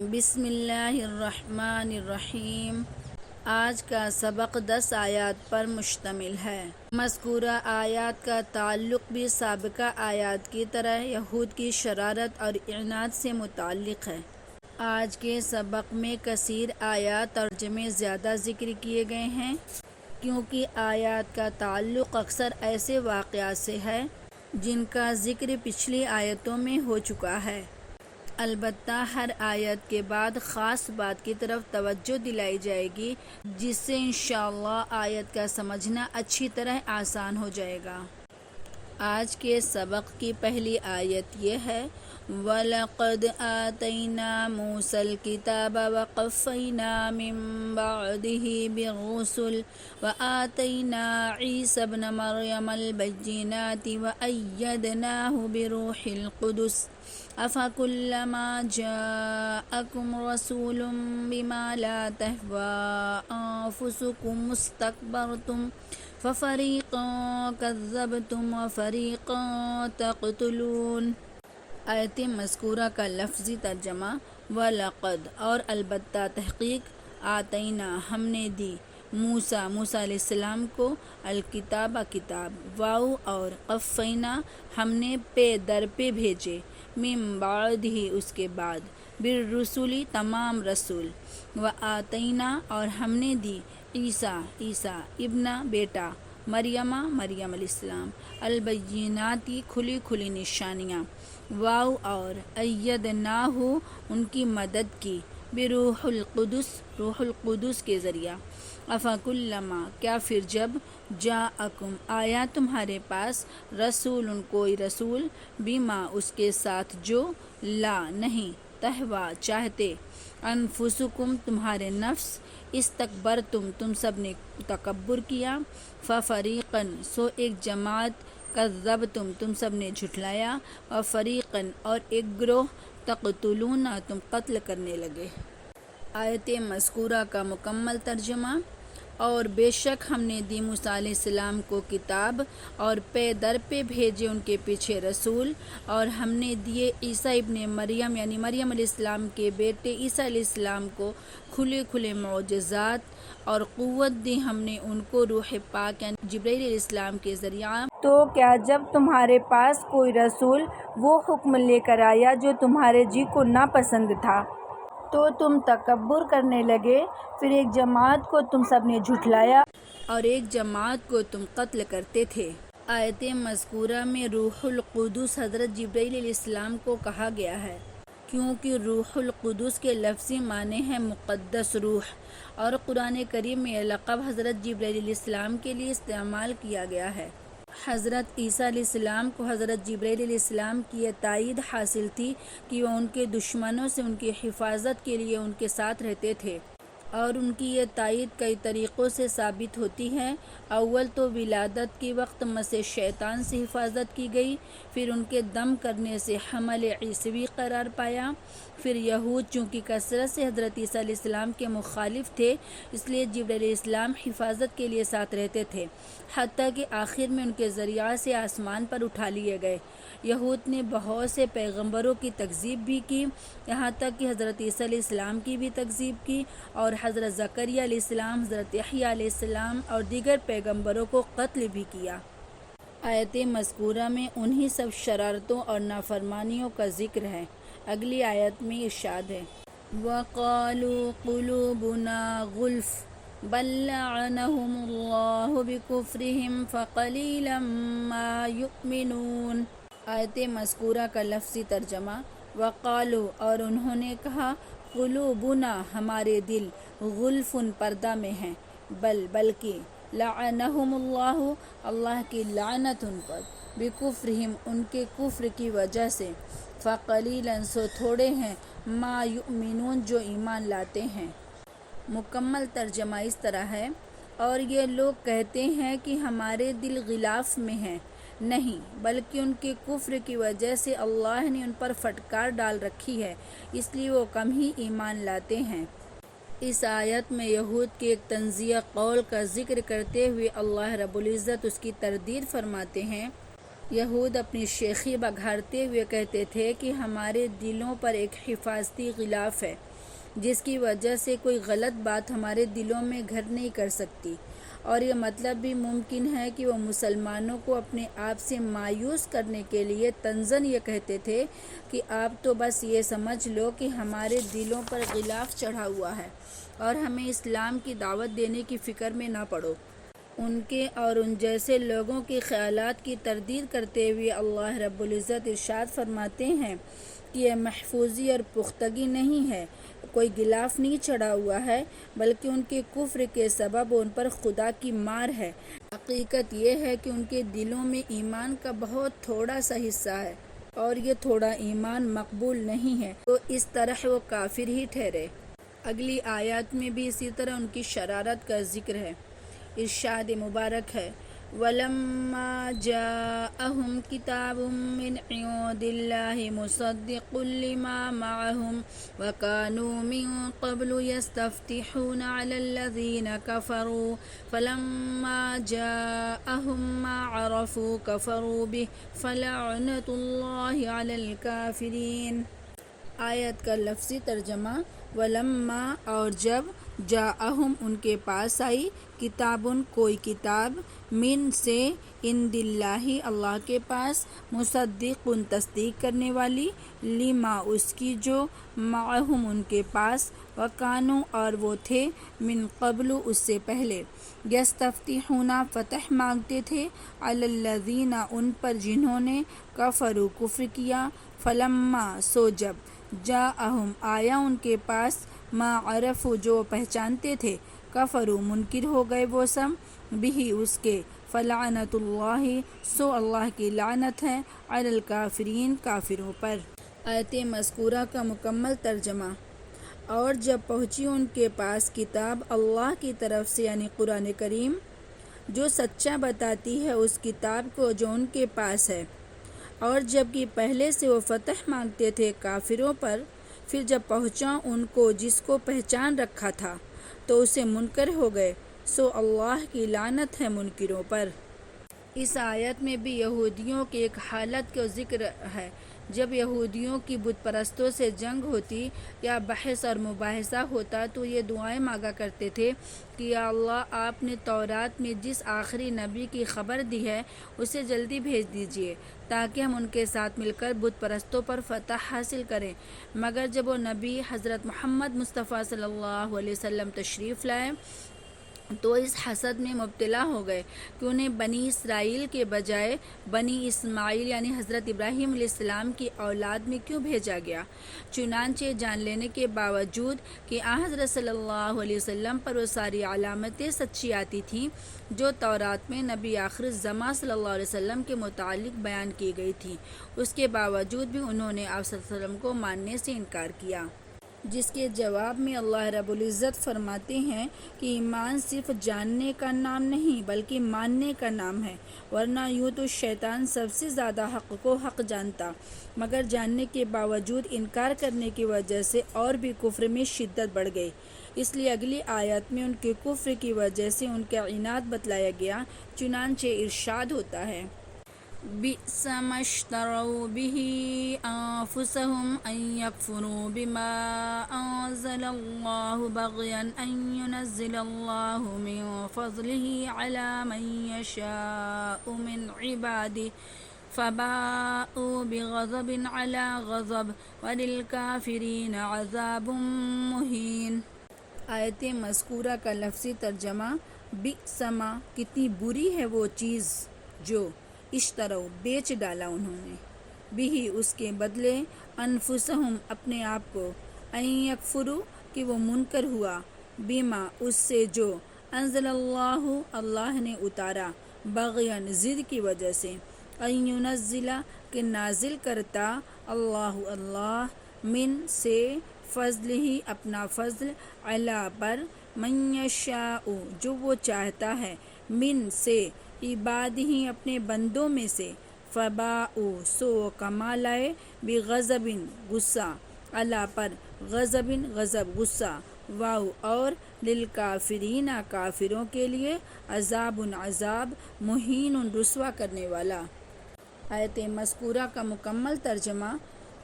بسم اللہ الرحمن الرحیم۔ آج کا سبق 10 آیات پر مشتمل ہے۔ مذکورہ آیات کا تعلق بھی سابقہ آیات کی طرح یہود کی شرارت اور عناد سے متعلق ہے۔ آج کے سبق میں کثیر آیات اور ترجمے زیادہ ذکر کیے گئے ہیں کیونکہ آیات کا تعلق اکثر ایسے واقعات سے ہے جن کا ذکر پچھلی آیتوں میں ہو چکا ہے۔ البتہ ہر آیت کے بعد خاص بات کی طرف توجہ دلائی جائے گی جس سے انشاءاللہ آیت کا سمجھنا اچھی طرح آسان ہو جائے گا۔ آج کے سبق کی پہلی آیت یہ ہے وَلَقَدْ آتَيْنَا مُوسَى الْكِتَابَ وَقَفَّيْنَا مِن بَعْدِهِ بِالرُّسُلِ وَآتَيْنَا عِيسَى ابْنَ مَرْيَمَ الْبَيِّنَاتِ وَأَيَّدْنَاهُ بِرُوحِ الْقُدُسِ أَفَكُلَّمَا جَاءَكُمْ رَسُولٌ بِمَا لَا تَهْوَىٰ أَنفُسُكُمُ اسْتَكْبَرْتُمْ فَفَرِيقًا كَذَّبْتُمْ وَفَرِيقًا تَقْتُلُونَ۔ آیت مذکورہ کا لفظی ترجمہ وَلَقَدْ اور البتہ تحقیق آتینا ہم نے دی موسیٰ علیہ السلام کو الکتاب کتاب واو اور قفینا ہم نے پے در پہ بھیجے من بعدہ اس کے بعد بالرسل تمام رسول وآتینا اور ہم نے دی عیسیٰ ابن بیٹا مریم علیہ السلام البیناتی کھلی کھلی نشانیاں واو اور ایدناہ ان کی مدد کی بروح القدس کے ذریعہ افکلما کیا پھر جب جاءکم آیا تمہارے پاس رسول کوئی رسول بما اس کے ساتھ جو لا نہیں تہوا چاہتے انفسکم تمہارے نفس استکبرتم تم سب نے تکبر کیا ففریقن سو ایک جماعت کذبتم تم سب نے جھٹلایا وفریقن اور ایک گروہ تقتلون تم قتل کرنے لگے۔ آیت مذکورہ کا مکمل ترجمہ اور بے شک ہم نے دی موسیٰ علیہ السلام کو کتاب اور پے در پہ بھیجے ان کے پیچھے رسول اور ہم نے دیے عیسیٰ ابن مریم یعنی مریم علیہ السلام کے بیٹے عیسیٰ علیہ السلام کو کھلے کھلے معجزات اور قوت دی ہم نے ان کو روح پاک یعنی جبرائیل علیہ السلام کے ذریعہ۔ تو کیا جب تمہارے پاس کوئی رسول وہ حکم لے کر آیا جو تمہارے جی کو ناپسند تھا تو تم تکبر کرنے لگے، پھر ایک جماعت کو تم سب نے جھٹلایا اور ایک جماعت کو تم قتل کرتے تھے۔ آیت مذکورہ میں روح القدس حضرت جبرائیل علیہ السلام کو کہا گیا ہے کیونکہ روح القدس کے لفظی معنی ہے مقدس روح اور قرآن کریم میں یہ لقب حضرت جبرائیل علیہ السلام کے لیے استعمال کیا گیا ہے۔ حضرت عیسیٰ علیہ السلام کو حضرت جبرائیل علیہ السلام کی یہ تائید حاصل تھی کہ وہ ان کے دشمنوں سے ان کی حفاظت کے لیے ان کے ساتھ رہتے تھے اور ان کی یہ تائید کئی طریقوں سے ثابت ہوتی ہے۔ اول تو ولادت کے وقت مس شیطان سے حفاظت کی گئی، پھر ان کے دم کرنے سے حمل عیسوی قرار پایا، پھر یہود چونکہ کثرت سے حضرت عیسیٰ علیہ السلام کے مخالف تھے اس لیے جبرائیل علیہ السلام حفاظت کے لیے ساتھ رہتے تھے حتیٰ کہ آخر میں ان کے ذریعہ سے آسمان پر اٹھا لیے گئے۔ یہود نے بہت سے پیغمبروں کی تکذیب بھی کی یہاں تک کہ حضرت عیسیٰ علیہ السلام کی بھی تکذیب کی اور حضرت زکریا علیہ السلام حضرت یحییٰ علیہ السلام اور دیگر پیغمبروں کو قتل بھی کیا۔ آیت مذکورہ میں انہی سب شرارتوں اور نافرمانیوں کا ذکر ہے۔ اگلی آیت میں ارشاد ہے وَقَالُوا قُلُوبُنَا غُلْفٌ بَل لَّعَنَهُمُ اللَّهُ بِكُفْرِهِمْ فَقَلِيلًا مَّا يُؤْمِنُونَ۔ آیت مذکورہ کا لفظی ترجمہ وَقَالُوا اور انہوں نے کہا قُلُوبُنَا ہمارے دل غُلْفٌ پردہ میں ہیں بلکہ لعنہم اللہ اللہ کی لعنت ان پر بکفرہم ان کے کفر کی وجہ سے فقلیلاً سو تھوڑے ہیں ما یؤمنون جو ایمان لاتے ہیں۔ مکمل ترجمہ اس طرح ہے اور یہ لوگ کہتے ہیں کہ ہمارے دل غلاف میں ہیں، نہیں بلکہ ان کے کفر کی وجہ سے اللہ نے ان پر پھٹکار ڈال رکھی ہے اس لیے وہ کم ہی ایمان لاتے ہیں۔ اس آیت میں یہود کے ایک تنزیہ قول کا ذکر کرتے ہوئے اللہ رب العزت اس کی تردید فرماتے ہیں۔ یہود اپنی شیخی بگھارتے ہوئے کہتے تھے کہ ہمارے دلوں پر ایک حفاظتی غلاف ہے جس کی وجہ سے کوئی غلط بات ہمارے دلوں میں گھر نہیں کر سکتی، اور یہ مطلب بھی ممکن ہے کہ وہ مسلمانوں کو اپنے آپ سے مایوس کرنے کے لیے طنزاً یہ کہتے تھے کہ آپ تو بس یہ سمجھ لو کہ ہمارے دلوں پر غلاف چڑھا ہوا ہے اور ہمیں اسلام کی دعوت دینے کی فکر میں نہ پڑو۔ ان کے اور ان جیسے لوگوں کے خیالات کی تردید کرتے ہوئے اللہ رب العزت ارشاد فرماتے ہیں کہ یہ محفوظی اور پختگی نہیں ہے، کوئی غلاف نہیں چڑھا ہوا ہے، بلکہ ان کے کفر کے سبب ان پر خدا کی مار ہے۔ حقیقت یہ ہے کہ ان کے دلوں میں ایمان کا بہت تھوڑا سا حصہ ہے، اور یہ تھوڑا ایمان مقبول نہیں ہے، تو اس طرح وہ کافر ہی ٹھہرے۔ اگلی آیات میں بھی اسی طرح ان کی شرارت کا ذکر ہے۔ ارشاد مبارک ہے وَلَمَّا جَاءَهُمْ كِتَابٌ مِّنْ عِندِ اللَّهِ مُصَدِّقٌ لِّمَا مَعَهُمْ وَكَانُوا مِن قَبْلُ يَسْتَفْتِحُونَ عَلَى الَّذِينَ كَفَرُوا فَلَمَّا جَاءَهُم مَّا عَرَفُوا كَفَرُوا بِهِ فَلَعْنَةُ اللَّهِ عَلَى الْكَافِرِينَ۔ آیت کا لفظی ترجمہ وَلَمَّا اور جب جاءہم ان کے پاس آئی کتابن کوئی کتاب من سے عند اللہ اللہ کے پاس مصدق تصدیق کرنے والی لما اس کی جو معہم ان کے پاس وکانو اور وہ تھے من قبل اس سے پہلے یستفتحون فتح مانگتے تھے علی الذین ان پر جنہوں نے کفروا کفر کیا فلما سو جب جاءہم آیا ان کے پاس ما عرفوا جو پہچانتے تھے کفروا منکر ہو گئے وہ سب بھی اس کے فلعنت اللہ سو اللہ کی لعنت ہے علی الکافرین کافروں پر۔ آیت مذکورہ کا مکمل ترجمہ اور جب پہنچی ان کے پاس کتاب اللہ کی طرف سے یعنی قرآن کریم جو سچا بتاتی ہے اس کتاب کو جو ان کے پاس ہے، اور جب کہ پہلے سے وہ فتح مانگتے تھے کافروں پر، پھر جب پہنچا ان کو جس کو پہچان رکھا تھا تو اسے منکر ہو گئے، سو اللہ کی لعنت ہے منکروں پر۔ اس آیت میں بھی یہودیوں کی ایک حالت کا ذکر ہے۔ جب یہودیوں کی بت پرستوں سے جنگ ہوتی یا بحث اور مباحثہ ہوتا تو یہ دعائیں مانگا کرتے تھے کہ یا اللہ آپ نے تورات میں جس آخری نبی کی خبر دی ہے اسے جلدی بھیج دیجئے تاکہ ہم ان کے ساتھ مل کر بت پرستوں پر فتح حاصل کریں۔ مگر جب وہ نبی حضرت محمد مصطفیٰ صلی اللہ علیہ وسلم تشریف لائے تو اس حسد میں مبتلا ہو گئے کہ انہیں بنی اسرائیل کے بجائے بنی اسماعیل یعنی حضرت ابراہیم علیہ السلام کی اولاد میں کیوں بھیجا گیا۔ چنانچہ جان لینے کے باوجود کہ حضرت صلی اللہ علیہ وسلم پر وہ ساری علامتیں سچی آتی تھیں جو تورات میں نبی آخر الزماں صلی اللہ علیہ وسلم کے متعلق بیان کی گئی تھیں، اس کے باوجود بھی انہوں نے آپ صلی اللہ علیہ وسلم کو ماننے سے انکار کیا، جس کے جواب میں اللہ رب العزت فرماتے ہیں کہ ایمان صرف جاننے کا نام نہیں بلکہ ماننے کا نام ہے، ورنہ یوں تو شیطان سب سے زیادہ حق کو حق جانتا، مگر جاننے کے باوجود انکار کرنے کی وجہ سے اور بھی کفر میں شدت بڑھ گئی۔ اس لیے اگلی آیت میں ان کے کفر کی وجہ سے ان کا عناد بتلایا گیا، چنانچہ ارشاد ہوتا ہے بئس ما اشتروا به أنفسهم أن يكفروا بما أنزل الله بغيا أن ينزل الله من فضله على من يشاء من عباده فباءوا بغضب على غضب وللكافرين عذاب مهين۔ آیت مذکورہ کا لفظی ترجمہ بئس ما کتنی بری ہے وہ چیز جو اشترو بیچ ڈالا انہوں نے بھی اس کے بدلے انفسہم اپنے آپ کو ان یکفروا کہ وہ منکر ہوا بما اس سے جو انزل اللہ اللہ نے اتارا بغیاً ضد کی وجہ سے ان ینزل کہ نازل کرتا اللہ اللہ من سے فضل ہی اپنا فضل علی پر من یشاء جو وہ چاہتا ہے من سے عباد ہی اپنے بندوں میں سے فباء سو کما لائے بغضب غصہ علی پر غضب غضب غصہ واو اور للکافرین کافروں کے لیے عذاب عذاب مہین رسوا کرنے والا۔ آیت مذکورہ کا مکمل ترجمہ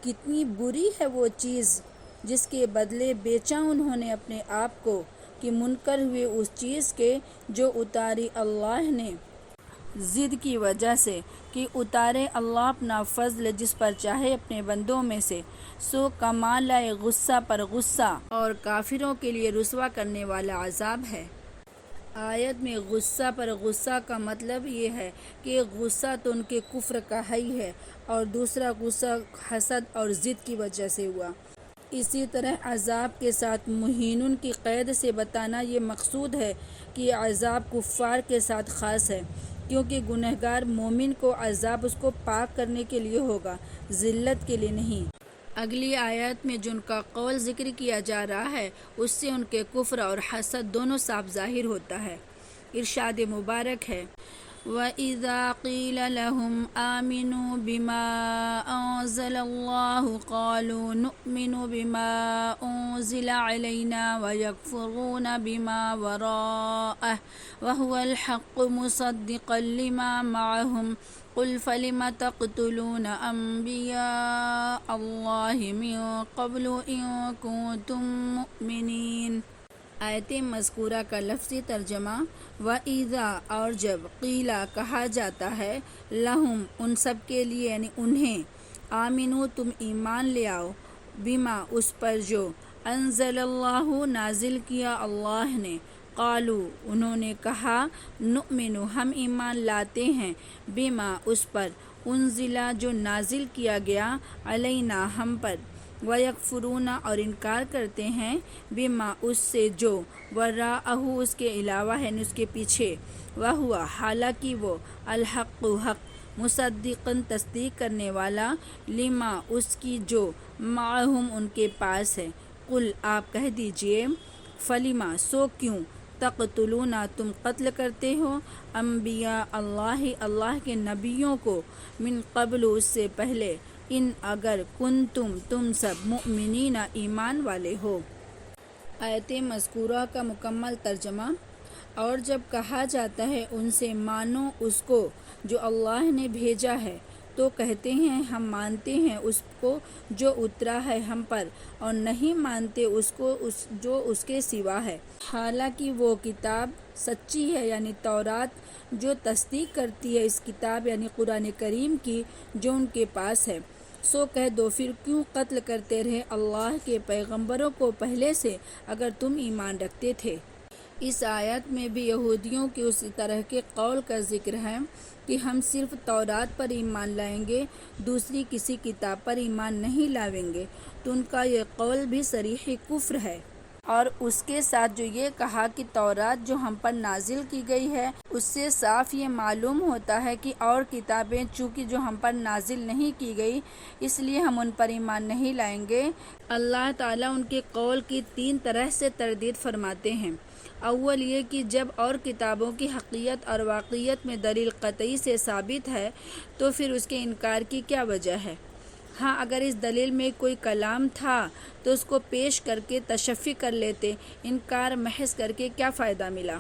کتنی بری ہے وہ چیز جس کے بدلے بیچا انہوں نے اپنے آپ کو کہ منکر ہوئے اس چیز کے جو اتاری اللہ نے ضد کی وجہ سے کہ اتارے اللہ اپنا فضل جس پر چاہے اپنے بندوں میں سے، سو کمال لائے غصہ پر غصہ اور کافروں کے لیے رسوا کرنے والا عذاب ہے۔ آیت میں غصہ پر غصہ کا مطلب یہ ہے کہ غصہ تو ان کے کفر کا ہی ہے اور دوسرا غصہ حسد اور ضد کی وجہ سے ہوا۔ اسی طرح عذاب کے ساتھ مہینن کی قید سے بتانا یہ مقصود ہے کہ عذاب کفار کے ساتھ خاص ہے، کیونکہ گنہگار مومن کو عذاب اس کو پاک کرنے کے لیے ہوگا، ذلت کے لیے نہیں۔ اگلی آیت میں جن کا قول ذکر کیا جا رہا ہے اس سے ان کے کفر اور حسد دونوں صاف ظاہر ہوتا ہے۔ ارشاد مبارک ہے وَإِذَا قِيلَ لَهُمْ آمِنُوا بِمَا أَنزَلَ اللَّهُ قَالُوا نُؤْمِنُ بِمَا أُنزِلَ عَلَيْنَا وَيَكْفُرُونَ بِمَا وَرَاءَهُ وَهُوَ الْحَقُّ مُصَدِّقًا لِمَا مَعَهُمْ قُلْ فَلِمَ تَقْتُلُونَ أَنْبِيَاءَ اللَّهِ مِنْ قَبْلُ إِنْ كُنْتُمْ مُؤْمِنِينَ۔ آیت مذکورہ کا لفظی ترجمہ وَإِذَا اور جب قیلا کہا جاتا ہے لہم ان سب کے لیے یعنی انہیں آمنو تم ایمان لے آؤ بما اس پر جو انزل اللہ نازل کیا اللہ نے، قالو انہوں نے کہا نؤمنو ہم ایمان لاتے ہیں بما اس پر انزلا جو نازل کیا گیا علینا ہم پر، وَيَكْفُرُونَ اور انکار کرتے ہیں بما اس سے جو وراءہ اس کے علاوہ ہے اس کے پیچھے، وَهُوَ حالانکہ وہ الحق حق مصدقاً تصدیق کرنے والا لما اس کی جو معہم ان کے پاس ہے۔ قل آپ کہہ دیجئے فلما سو کیوں تقتلون تم قتل کرتے ہو انبیاء اللہ اللہ کے نبیوں کو من قبل اس سے پہلے ان اگر کنتم تم سب مؤمنین ایمان والے ہو۔ آیت مذکورہ کا مکمل ترجمہ اور جب کہا جاتا ہے ان سے مانو اس کو جو اللہ نے بھیجا ہے تو کہتے ہیں ہم مانتے ہیں اس کو جو اترا ہے ہم پر اور نہیں مانتے اس کو جو اس کے سوا ہے، حالانکہ وہ کتاب سچی ہے یعنی تورات جو تصدیق کرتی ہے اس کتاب یعنی قرآن کریم کی جو ان کے پاس ہے۔ سو کہہ دو پھر کیوں قتل کرتے رہے اللہ کے پیغمبروں کو پہلے سے اگر تم ایمان رکھتے تھے۔ اس آیت میں بھی یہودیوں کے اسی طرح کے قول کا ذکر ہے کہ ہم صرف تورات پر ایمان لائیں گے، دوسری کسی کتاب پر ایمان نہیں لاویں گے، تو ان کا یہ قول بھی صریح کفر ہے۔ اور اس کے ساتھ جو یہ کہا کہ تورات جو ہم پر نازل کی گئی ہے اس سے صاف یہ معلوم ہوتا ہے کہ اور کتابیں چونکہ جو ہم پر نازل نہیں کی گئی اس لیے ہم ان پر ایمان نہیں لائیں گے۔ اللہ تعالیٰ ان کے قول کی 3 طرح سے تردید فرماتے ہیں۔ اول یہ کہ جب اور کتابوں کی حقیقت اور واقعیت میں دلیل قطعی سے ثابت ہے تو پھر اس کے انکار کی کیا وجہ ہے؟ ہاں اگر اس دلیل میں کوئی کلام تھا تو اس کو پیش کر کے تشفی کر لیتے، انکار محض کر کے کیا فائدہ ملا؟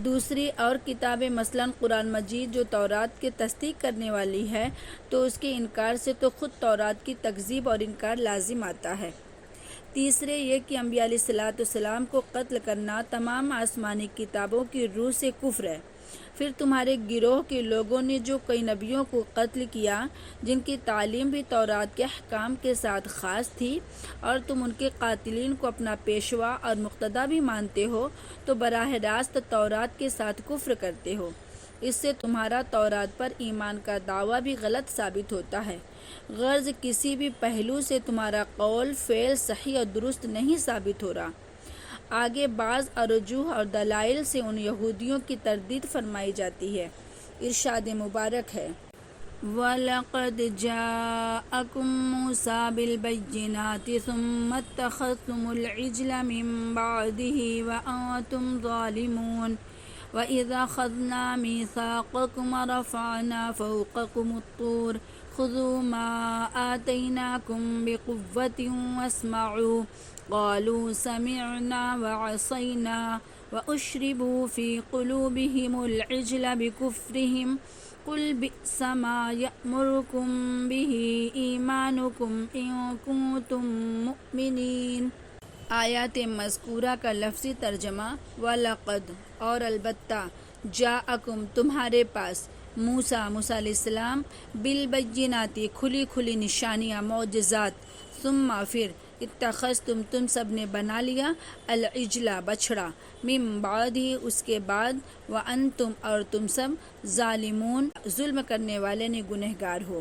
دوسری اور کتابیں مثلاً قرآن مجید جو تورات کی تصدیق کرنے والی ہے تو اس کے انکار سے تو خود تورات کی تکذیب اور انکار لازم آتا ہے۔ تیسرے یہ کہ انبیاء علیہ السلام کو قتل کرنا تمام آسمانی کتابوں کی روح سے کفر ہے۔ پھر تمہارے گروہ کے لوگوں نے جو کئی نبیوں کو قتل کیا جن کی تعلیم بھی تورات کے احکام کے ساتھ خاص تھی اور تم ان کے قاتلین کو اپنا پیشوا اور مقتدا بھی مانتے ہو تو براہ راست تورات کے ساتھ کفر کرتے ہو۔ اس سے تمہارا تورات پر ایمان کا دعویٰ بھی غلط ثابت ہوتا ہے، غرض کسی بھی پہلو سے تمہارا قول فعل صحیح اور درست نہیں ثابت ہو رہا۔ آگے بعض ارجوح اور دلائل سے ان یہودیوں کی تردید فرمائی جاتی ہے۔ ارشاد مبارک ہے وَلَقَدْ جَاءَكُمْ مُوسَىٰ بِالْبَيِّنَاتِ ثُمَّ اتَّخَذْتُمُ الْعِجْلَ مِن بَعْدِهِ وَأَنْتُمْ ظَالِمُونَ وَإِذَا أَخَذْنَا مِيثَاقَكُمْ وَرَفَعْنَا فَوْقَكُمُ الطُّورَ خُذُوا مَا آتَيْنَاكُمْ بِقُوَّةٍ وَاسْمَعُوا قَالُوا سَمِعْنَا وَعَصَيْنَا وَأُشْرِبُوا فِي قُلُوبِهِمُ الْعِجْلَ بِكُفْرِهِمْ قل بئس ما یأمرکم بہ ایمانکم ان کنتم مؤمنین۔ آیات مذکورہ کا لفظی ترجمہ وَلَقَدْ اور البتہ جاءکم تمہارے پاس موسیٰ علیہ السلام بالبینات کھلی کھلی نشانیاں معجزات ثم پھر اتخذتم تم سب نے بنا لیا العجل بچھڑا من بعدہ اس کے بعد وانتم اور تم سب ظالمون ظلم کرنے والے نے گنہگار ہو۔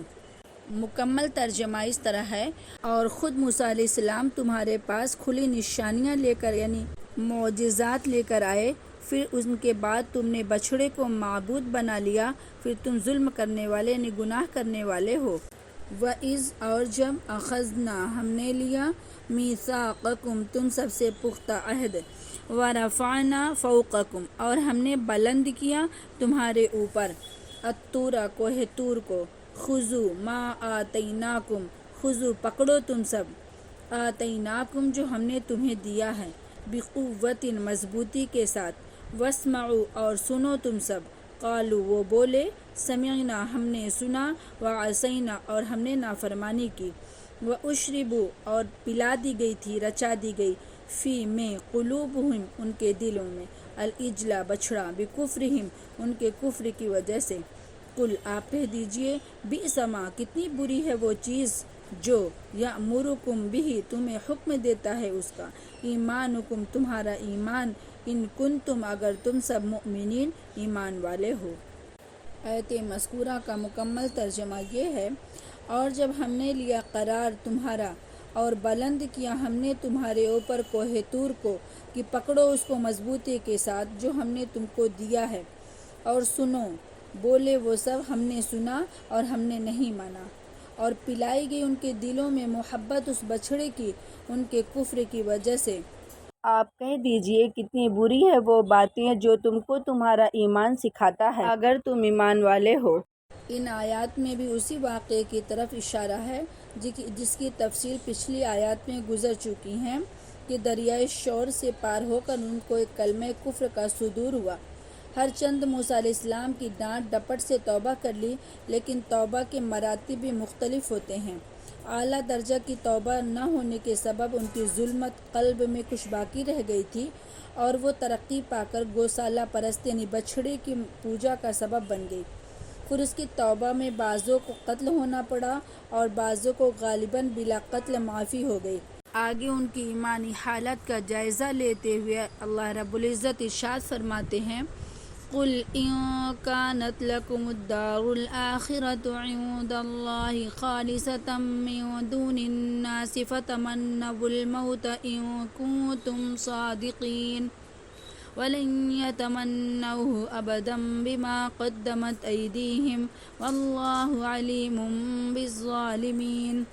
مکمل ترجمہ اس طرح ہے اور خود موسیٰ علیہ السلام تمہارے پاس کھلی نشانیاں لے کر یعنی معجزات لے کر آئے، پھر ان کے بعد تم نے بچھڑے کو معبود بنا لیا، پھر تم ظلم کرنے والے یعنی گناہ کرنے والے ہو۔ وَإِذْ اور جب أَخَذْنَا ہم نے لیا مِيثَاقَكُمْ تم سب سے پختہ عہد وَرَفَعْنَا فَوْقَكُمْ اور ہم نے بلند کیا تمہارے اوپر الطور کوہ طور کو خُذُوا مَا آتَيْنَاكُمْ خُذُوا پکڑو تم سب آتَيْنَاكُمْ جو ہم نے تمہیں دیا ہے بِقُوَّةٍ مضبوطی کے ساتھ وَاسْمَعُوا اور سنو تم سب قالوا وہ بولے سمعنا ہم نے سنا وعصینا اور ہم نے نافرمانی کی وَأُشْرِبُوا اور پلا دی گئی تھی رچا دی گئی فی میں قلوبہم ان کے دلوں میں العجل بچھڑا بکفرہم ان کے کفر کی وجہ سے قل آپ کہہ دیجئے بئس ما کتنی بری ہے وہ چیز جو یأمرکم بہ تمہیں حکم دیتا ہے اس کا ایمانکم تمہارا ایمان ان کنتم اگر تم سب مؤمنین ایمان والے ہو۔ آیت مذکورہ کا مکمل ترجمہ یہ ہے اور جب ہم نے لیا قرار تمہارا اور بلند کیا ہم نے تمہارے اوپر کوہ طور کو کہ پکڑو اس کو مضبوطی کے ساتھ جو ہم نے تم کو دیا ہے اور سنو بولے وہ سب ہم نے سنا اور ہم نے نہیں مانا اور پلائی گئی ان کے دلوں میں محبت اس بچھڑے کی ان کے کفر کی وجہ سے۔ آپ کہہ دیجئے کتنی بری ہے وہ باتیں جو تم کو تمہارا ایمان سکھاتا ہے اگر تم ایمان والے ہو۔ ان آیات میں بھی اسی واقعے کی طرف اشارہ ہے جس کی تفصیل پچھلی آیات میں گزر چکی ہیں کہ دریائے شور سے پار ہو کر ان کو ایک کلمہ کفر کا صدور ہوا۔ ہر چند موسیٰ علیہ السلام کی ڈانٹ ڈپٹ سے توبہ کر لی لیکن توبہ کے مراتب بھی مختلف ہوتے ہیں۔ اعلیٰ درجہ کی توبہ نہ ہونے کے سبب ان کی ظلمت قلب میں کچھ باقی رہ گئی تھی اور وہ ترقی پا کر گوسالہ پرست یعنی بچھڑے کی پوجا کا سبب بن گئی۔ پھر اس کی توبہ میں بعضوں کو قتل ہونا پڑا اور بعضوں کو غالباً بلا قتل معافی ہو گئی۔ آگے ان کی ایمانی حالت کا جائزہ لیتے ہوئے اللہ رب العزت ارشاد فرماتے ہیں قل ان كانت لكم الدار الآخرة عند الله خالصة من دون الناس فتمنوا الموت إن كنتم صادقين ولن يتمنوه أبدا بما قدمت أيديهم والله عليم بالظالمين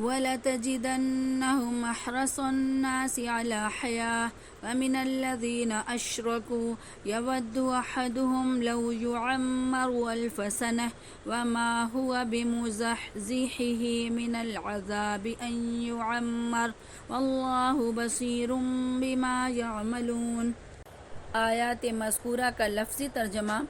وَلَتَجِدَنَّهُمْ أَحْرَصَ النَّاسِ عَلَى حَيَاةٍ وَمِنَ الَّذِينَ أَشْرَكُوا يَوَدُّ أَحَدُهُمْ لَوْ يُعَمَّرُ أَلْفَ سَنَةٍ وَمَا هُوَ بِمُزَحْزِحِهِ مِنَ الْعَذَابِ أَنْ يُعَمَّرَ وَاللَّهُ بَصِيرٌ بِمَا يَعْمَلُونَ۔ آیات مذکورہ کا لفظی ترجمہ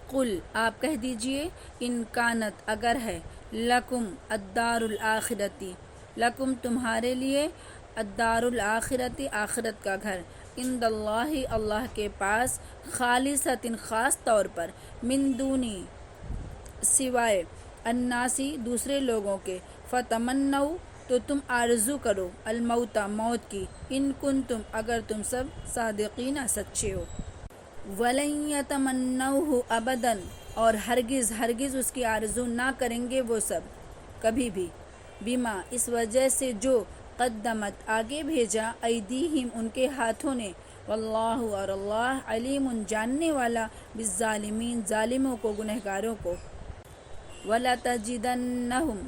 قل آپ کہہ دیجئے ان کانت اگر ہے لکم الدار الآخرتی لکم تمہارے لیے الدار الآخرتی آخرت کا گھر عند اللہ اللہ کے پاس خالصۃ خاص طور پر من دونی سوائے الناسی دوسرے لوگوں کے فتمنوا تو تم آرزو کرو الموت موت کی ان کنتم اگر تم سب صادقین سچے ہو ولن یتمنوہ ابدا اور ہرگز ہرگز اس کی آرزو نہ کریں گے وہ سب کبھی بھی بیما اس وجہ سے جو قدمت آگے بھیجا ایدیہم ان کے ہاتھوں نے واللہ اور اللہ علیم جاننے والا بالظالمین ظالموں کو گنہگاروں کو وَلَتَجِدَنَّهُمْ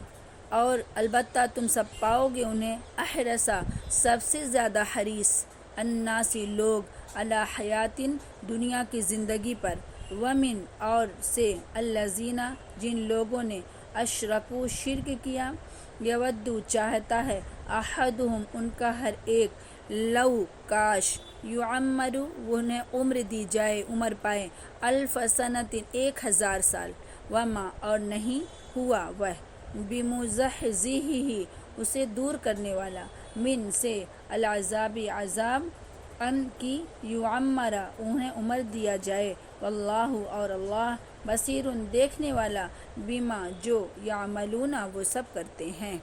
اور البتہ تم سب پاؤ گے انہیں احرسا سب سے زیادہ حریص الناسی لوگ علی حیاتن دنیا کی زندگی پر ومن اور سے الذین جن لوگوں نے اشرکو شرک کیا یودو چاہتا ہے احدہم ان کا ہر ایک لو کاش یعمرو انہیں عمر دی جائے عمر پائے الف سنۃ 1000 سال وما اور نہیں ہوا وہ بمزحزحہ اسے دور کرنے والا من سے العذاب عذاب ان کی یعمر انہیں عمر دیا جائے واللہ اور اللہ بصیر دیکھنے والا بما جو یعملون وہ سب کرتے ہیں۔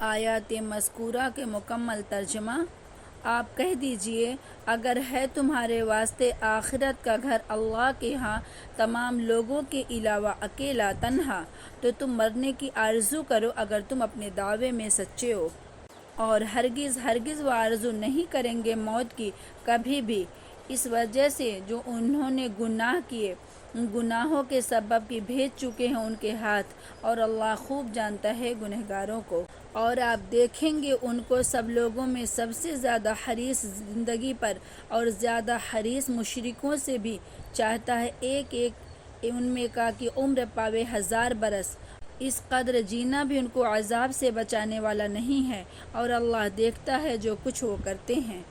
آیات مذکورہ کے مکمل ترجمہ۔ آپ کہہ دیجئے اگر ہے تمہارے واسطے آخرت کا گھر اللہ کے ہاں تمام لوگوں کے علاوہ اکیلا تنہا تو تم مرنے کی آرزو کرو اگر تم اپنے دعوے میں سچے ہو، اور ہرگز ہرگز وہ آرزو نہیں کریں گے موت کی کبھی بھی، اس وجہ سے جو انہوں نے گناہ کیے ان گناہوں کے سبب کی بھیج چکے ہیں ان کے ہاتھ، اور اللہ خوب جانتا ہے گنہگاروں کو۔ اور آپ دیکھیں گے ان کو سب لوگوں میں سب سے زیادہ حریص زندگی پر اور زیادہ حریص مشرکوں سے بھی چاہتا ہے ایک ایک ان میں کا کہ عمر پاوے 1000 برس، اس قدر جینا بھی ان کو عذاب سے بچانے والا نہیں ہے، اور اللہ دیکھتا ہے جو کچھ وہ کرتے ہیں۔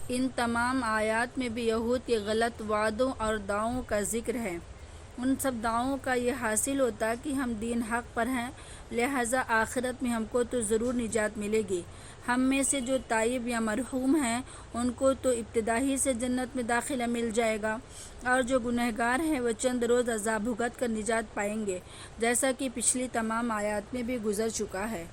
ان تمام آیات میں بھی یہود کے غلط وعدوں اور دعووں کا ذکر ہے۔ ان سب دعووں کا یہ حاصل ہوتا کہ ہم دین حق پر ہیں، لہٰذا آخرت میں ہم کو تو ضرور نجات ملے گی۔ ہم میں سے جو تائب یا مرحوم ہیں ان کو تو ابتدائی سے جنت میں داخلہ مل جائے گا، اور جو گنہگار ہیں وہ چند روز عذاب بھگت کر نجات پائیں گے، جیسا کہ پچھلی تمام آیات میں بھی گزر چکا ہے۔